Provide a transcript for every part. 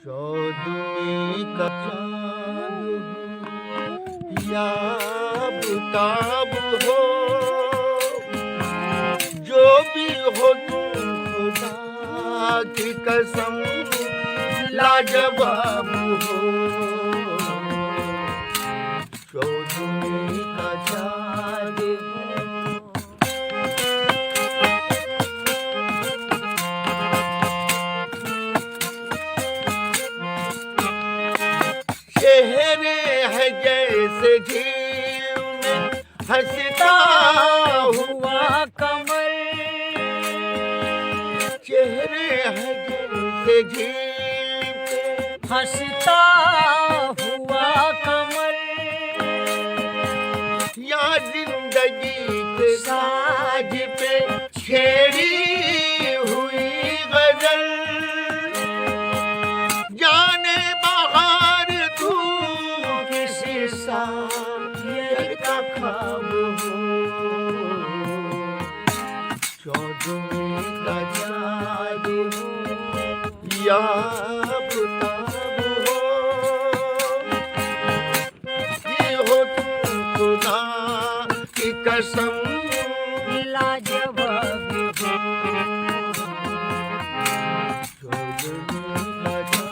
चौदवी का चांद हो या बेताब हो, जो भी हो तुम खुदा की कसम लाजवाब हो। चौदवी का चांद चेहरे है जैसे झील में हंसता हुआ कमल, चेहरे है जैसे झील पे हंसता हुआ कमल, या जिंदगी के साज पे छेड़ी हुई गजल, जाने बहार तू किसी शायर का ख्वाब हो। चौदवी का चाँद हो या बेताब हो, ये हो तुम खुदा की कसम लाजवाब हो। चौदवी का चाँद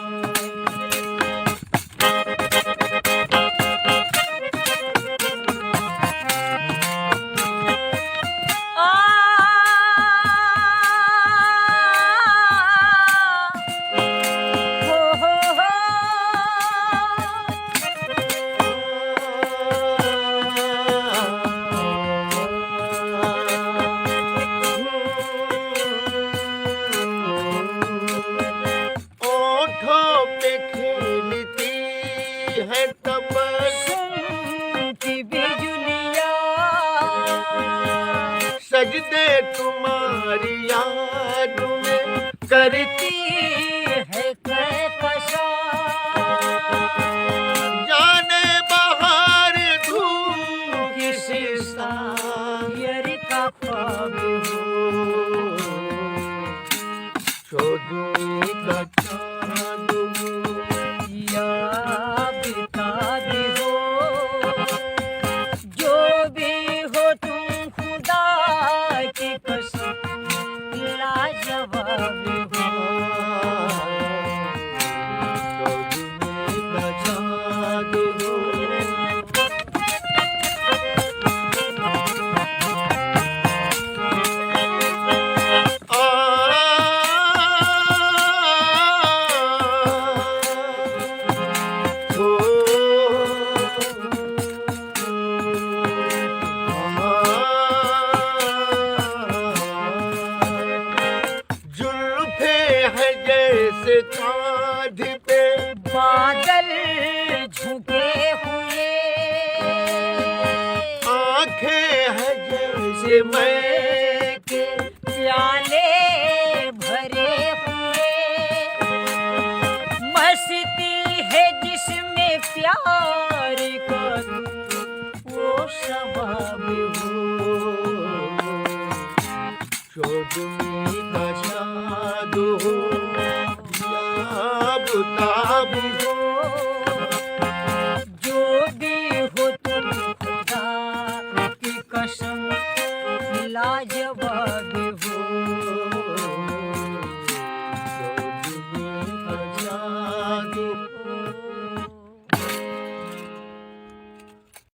ओठों पे खेलती है तबस्सुम की बिजुलिया, सजदे तुम्हारी याद में करती है कहकशा, जाने बहार धूप किसी शायर का ख्वाब हो। चौदवी का चाँद हो या बेताब हो, जो भी हो तुम खुदा की कसम लाजवाब हो। चौदवी का चाँद हो जुल्फे है जैसे कांध पे बादल झुके हुए, आंखें है जैसे मैं के प्याले भरे हुए, मस्ती है जिसमें प्यार का वो शबाब हो। चौदवी का चाँद हो या बेताब हो,